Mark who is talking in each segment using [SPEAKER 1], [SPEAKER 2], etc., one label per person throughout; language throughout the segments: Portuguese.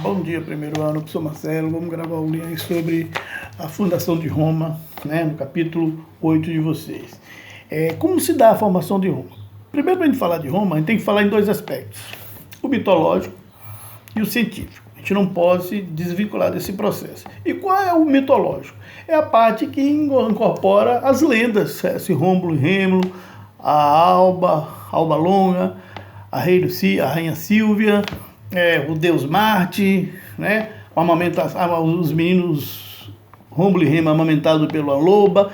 [SPEAKER 1] Bom dia, primeiro ano, professor Marcelo. Vamos gravar um link sobre a fundação de Roma, né, no capítulo 8 de vocês. Como se dá a formação de Roma? Primeiro, para a gente falar de Roma, a gente tem que falar em dois aspectos: o mitológico e o científico. A gente não pode se desvincular desse processo. E qual é o mitológico? É a parte que incorpora as lendas, esse Rômulo e Rêmulo, a Alba Longa, a Rainha Sílvia, o deus Marte, né? Os meninos Rômulo e Rêmulo amamentados pela loba.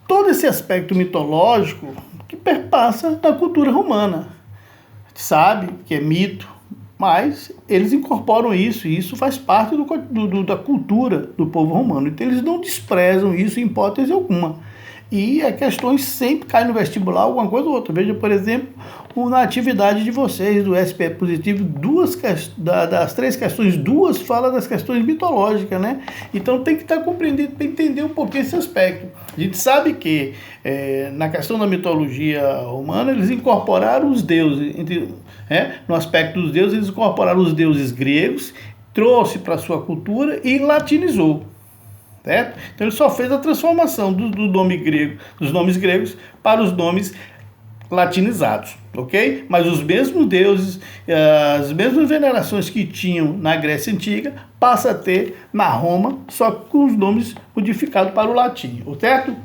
[SPEAKER 1] Todo esse aspecto mitológico que perpassa na cultura romana. A gente sabe que é mito, mas eles incorporam isso, e isso faz parte da cultura do povo romano. Então eles não desprezam isso em hipótese alguma. E as questões sempre caem no vestibular, alguma coisa ou outra. Veja, por exemplo, na atividade de vocês, do SPE Positivo, das três questões, duas falam das questões mitológicas, né? Então tem que estar compreendido para entender um pouquinho esse aspecto. A gente sabe que na questão da mitologia romana, eles incorporaram os deuses, no aspecto dos deuses, eles incorporaram os deuses gregos, trouxe para a sua cultura e latinizou. Certo? Então ele só fez a transformação dos nomes gregos para os nomes latinizados, ok? Mas os mesmos deuses, as mesmas venerações que tinham na Grécia Antiga, passa a ter na Roma, só com os nomes modificados para o latim, certo?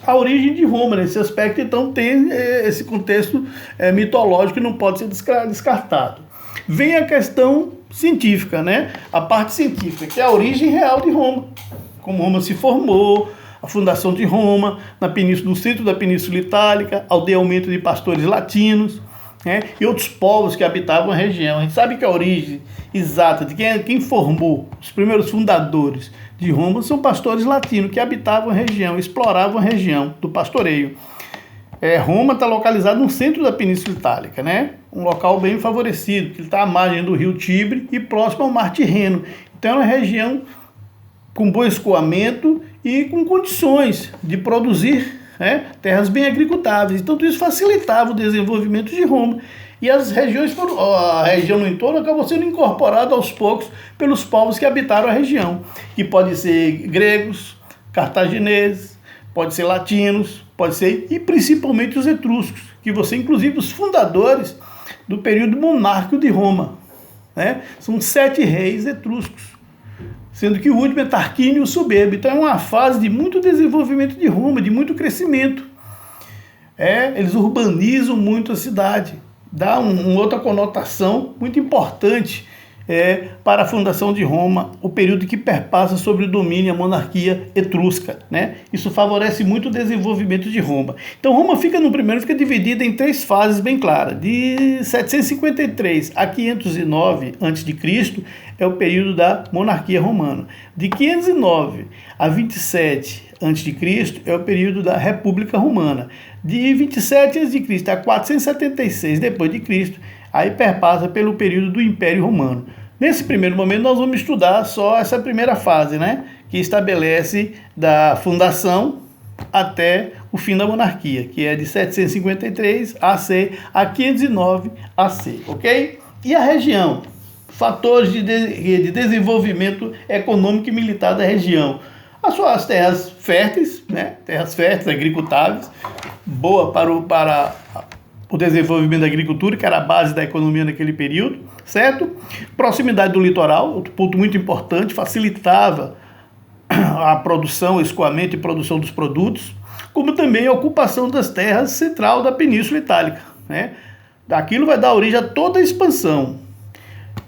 [SPEAKER 1] A origem de Roma nesse aspecto, então, tem esse contexto mitológico que não pode ser descartado. Vem a questão científica, né? A parte científica, que é a origem real de Roma. Como Roma se formou, a fundação de Roma, no centro da Península Itálica, aldeamento de pastores latinos, né, e outros povos que habitavam a região. A gente sabe que a origem exata de quem formou os primeiros fundadores de Roma são pastores latinos que habitavam a região, exploravam a região do pastoreio. Roma está localizada no centro da Península Itálica, né? Um local bem favorecido, que está à margem do rio Tibre e próximo ao Mar Tirreno. Então é uma região com bom escoamento e com condições de produzir terras bem agricultáveis. Então tudo isso facilitava o desenvolvimento de Roma. E a região no entorno acabou sendo incorporada aos poucos pelos povos que habitaram a região. Que pode ser gregos, cartagineses, pode ser latinos, pode ser, e principalmente os etruscos, que vão ser inclusive os fundadores do período monárquico de Roma. Né? São 7 reis etruscos, sendo que o último é Tarquínio o Soberbo. Então é uma fase de muito desenvolvimento de Roma, de muito crescimento. Eles urbanizam muito a cidade, dá uma outra conotação muito importante para a fundação de Roma, o período que perpassa sobre o domínio e a monarquia etrusca, né? Isso favorece muito o desenvolvimento de Roma. Então Roma fica dividida em 3 fases bem claras. De 753 a 509 a.C. é o período da monarquia romana. De 509 a 27 a.C. é o período da República Romana. De 27 a.C. a 476 d.C., aí perpassa pelo período do Império Romano. Nesse primeiro momento nós vamos estudar só essa primeira fase, né, que estabelece da fundação até o fim da monarquia, que é de 753 AC a 509 AC, ok? E a região? Fatores de desenvolvimento econômico e militar da região. As suas terras férteis, terras férteis, agricultáveis, boa para o desenvolvimento da agricultura, que era a base da economia naquele período, certo? Proximidade do litoral, outro ponto muito importante, facilitava a produção, o escoamento e produção dos produtos, como também a ocupação das terras central da Península Itálica, né? Aquilo vai dar origem a toda a expansão.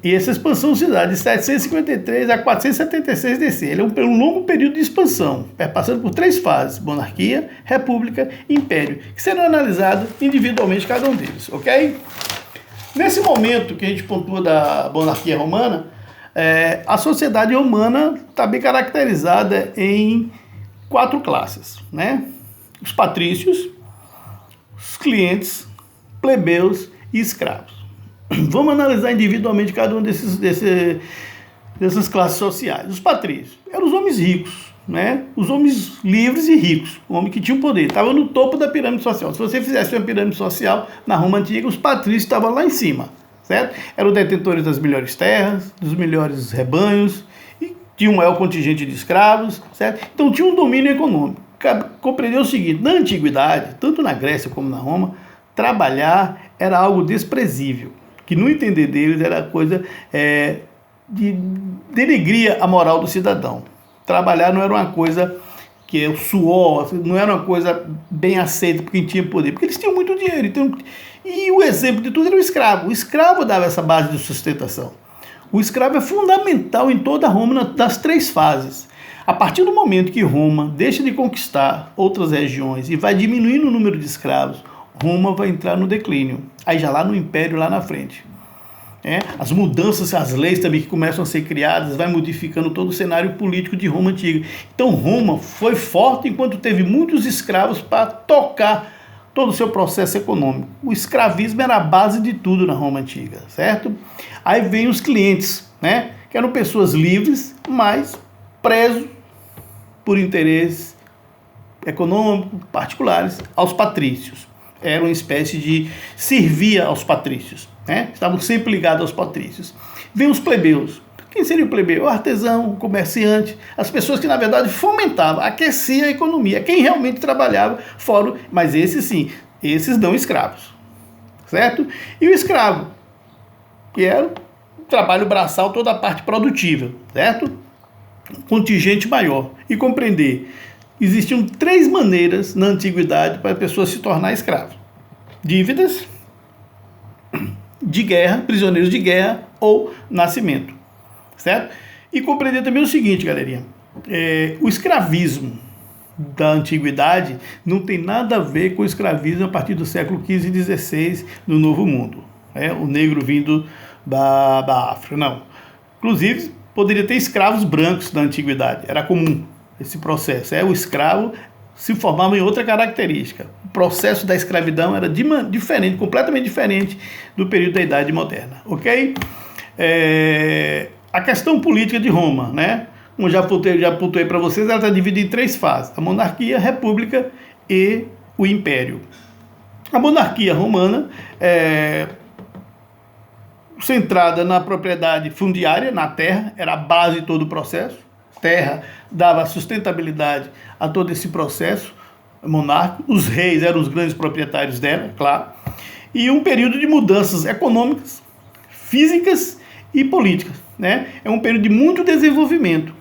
[SPEAKER 1] E essa expansão se dá de 753 a 476 DC. Ele é um longo período de expansão, passando por 3 fases: monarquia, república e império, que serão analisados individualmente cada um deles, ok? Nesse momento que a gente pontua da monarquia romana, a sociedade romana está bem caracterizada em 4 classes, né? Os patrícios, os clientes, plebeus e escravos. Vamos analisar individualmente cada um dessas classes sociais. Os patrícios eram os homens ricos, né? Os homens livres e ricos, o homem que tinha o poder, estava no topo da pirâmide social. Se você fizesse uma pirâmide social na Roma Antiga, os patrícios estavam lá em cima, certo? Eram detentores das melhores terras, dos melhores rebanhos, e tinha um maior contingente de escravos, certo? Então tinha um domínio econômico. Compreendeu o seguinte: na antiguidade, tanto na Grécia como na Roma, trabalhar era algo desprezível, que no entender deles era coisa de denegria a moral do cidadão. Trabalhar não era uma coisa que é o suor, não era uma coisa bem aceita por quem tinha poder, porque eles tinham muito dinheiro. Então, e o exemplo de tudo era o escravo. O escravo dava essa base de sustentação. O escravo é fundamental em toda Roma, das 3 fases. A partir do momento que Roma deixa de conquistar outras regiões e vai diminuindo o número de escravos, Roma vai entrar no declínio. Aí já lá no Império, lá na frente. As mudanças, as leis também que começam a ser criadas, vai modificando todo o cenário político de Roma antiga. Então Roma foi forte enquanto teve muitos escravos para tocar todo o seu processo econômico. O escravismo era a base de tudo na Roma antiga, certo? Aí vem os clientes, que eram pessoas livres, mas presos por interesses econômicos particulares aos patrícios. Era uma espécie de servia aos patrícios, estavam sempre ligados aos patrícios. Vem os plebeus. Quem seria o plebeu? O artesão, o comerciante, as pessoas que na verdade fomentavam, aqueciam a economia, quem realmente trabalhava fora, mas esses sim, esses não escravos, certo? E o escravo, que era o trabalho braçal, toda a parte produtiva, certo? Contingente maior. E compreender, existiam 3 maneiras na antiguidade para a pessoa se tornar escravo: dívidas, de guerra, prisioneiros de guerra ou nascimento, certo? E compreender também o seguinte, galerinha, o escravismo da antiguidade não tem nada a ver com o escravismo a partir do século XV e XVI no Novo Mundo, o negro vindo da África, não. Inclusive, poderia ter escravos brancos na antiguidade, era comum esse processo. O escravo se formava em outra característica. O processo da escravidão era diferente, completamente diferente do período da Idade Moderna, ok? A questão política de Roma, como já pontuei para vocês, ela está dividida em 3 fases: a monarquia, a república e o império. A monarquia romana centrada na propriedade fundiária, na terra, era a base de todo o processo. Terra dava sustentabilidade a todo esse processo monárquico. Os reis eram os grandes proprietários dela, claro. E um período de mudanças econômicas, físicas e políticas. É um período de muito desenvolvimento,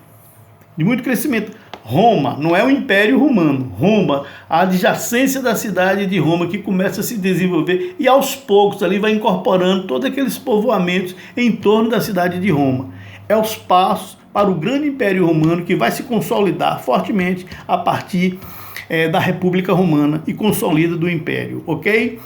[SPEAKER 1] de muito crescimento. Roma não é o Império Romano. Roma, a adjacência da cidade de Roma que começa a se desenvolver e aos poucos ali vai incorporando todos aqueles povoamentos em torno da cidade de Roma. É os passos para o grande Império Romano que vai se consolidar fortemente a partir da República Romana e consolida do Império, ok?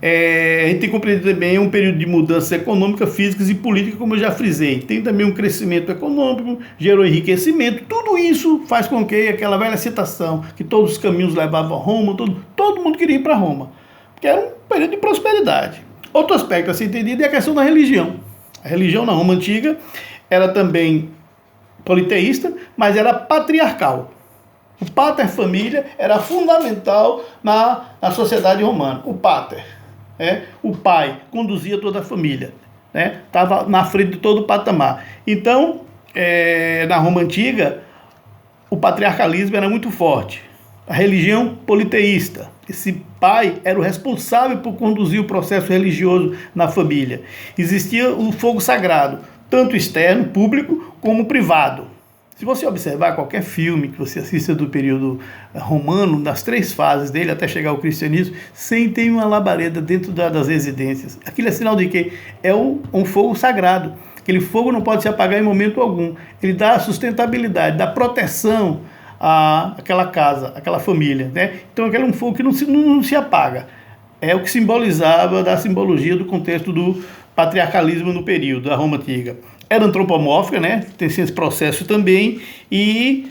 [SPEAKER 1] A gente tem que compreender também um período de mudanças econômicas, físicas e políticas, como eu já frisei. Tem também um crescimento econômico, gerou enriquecimento. Tudo isso faz com que aquela velha citação, que todos os caminhos levavam a Roma, todo mundo queria ir para Roma, porque era um período de prosperidade. Outro aspecto a ser entendido é a questão da religião. A religião na Roma antiga era também politeísta, mas era patriarcal. O pater família era fundamental na sociedade romana. O pater, o pai, conduzia toda a família, estava na frente de todo o patamar. Então, na Roma antiga, o patriarcalismo era muito forte. A religião politeísta. Esse pai era o responsável por conduzir o processo religioso na família. Existia o fogo sagrado, tanto externo, público, como privado. Se você observar qualquer filme que você assista do período romano, das 3 fases dele até chegar ao cristianismo, sempre tem uma labareda dentro das residências. Aquilo é sinal de que é um fogo sagrado. Aquele fogo não pode se apagar em momento algum. Ele dá a sustentabilidade, dá proteção àquela casa, àquela família. Então aquele é um fogo que não se apaga. É o que simbolizava da simbologia do contexto do patriarcalismo no período da Roma antiga. Era antropomórfica, tem esse processo também, e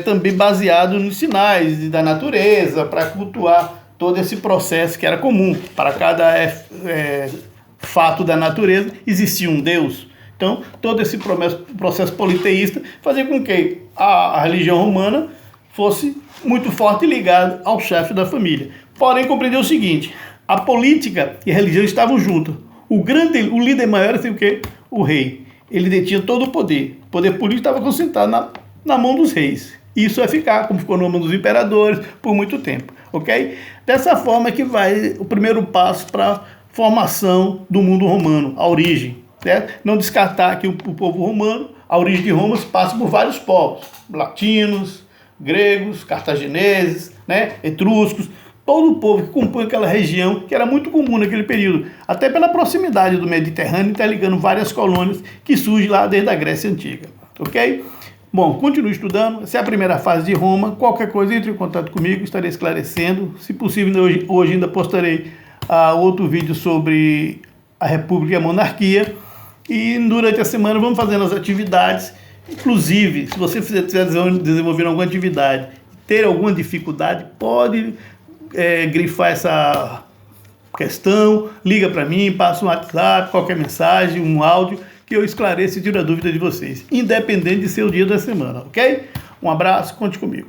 [SPEAKER 1] também baseado nos sinais da natureza, para cultuar todo esse processo que era comum. Para cada fato da natureza existia um Deus. Então, todo esse processo politeísta fazia com que a religião romana fosse muito forte e ligada ao chefe da família. Porém, compreendeu o seguinte: a política e a religião estavam juntas. O líder maior era assim, o quê? O rei. Ele detinha todo o poder. O poder político estava concentrado na mão dos reis. Isso vai ficar, como ficou na mão dos imperadores, por muito tempo, ok? Dessa forma que vai o primeiro passo para a formação do mundo romano, a origem, certo? Não descartar que o povo romano, a origem de Roma, passa por vários povos, latinos, gregos, cartagineses, né? Etruscos, todo o povo que compõe aquela região, que era muito comum naquele período, até pela proximidade do Mediterrâneo, interligando várias colônias que surgem lá desde a Grécia Antiga, ok? Bom, continue estudando, essa é a primeira fase de Roma, qualquer coisa entre em contato comigo, estarei esclarecendo, se possível hoje ainda postarei outro vídeo sobre a República e a Monarquia, e durante a semana vamos fazendo as atividades, inclusive, se você estiver desenvolvendo alguma atividade, ter alguma dificuldade, pode grifar essa questão, liga para mim, passa um WhatsApp, qualquer mensagem, um áudio, que eu esclareço e tiro a dúvida de vocês, independente de ser o dia da semana, ok? Um abraço, conte comigo.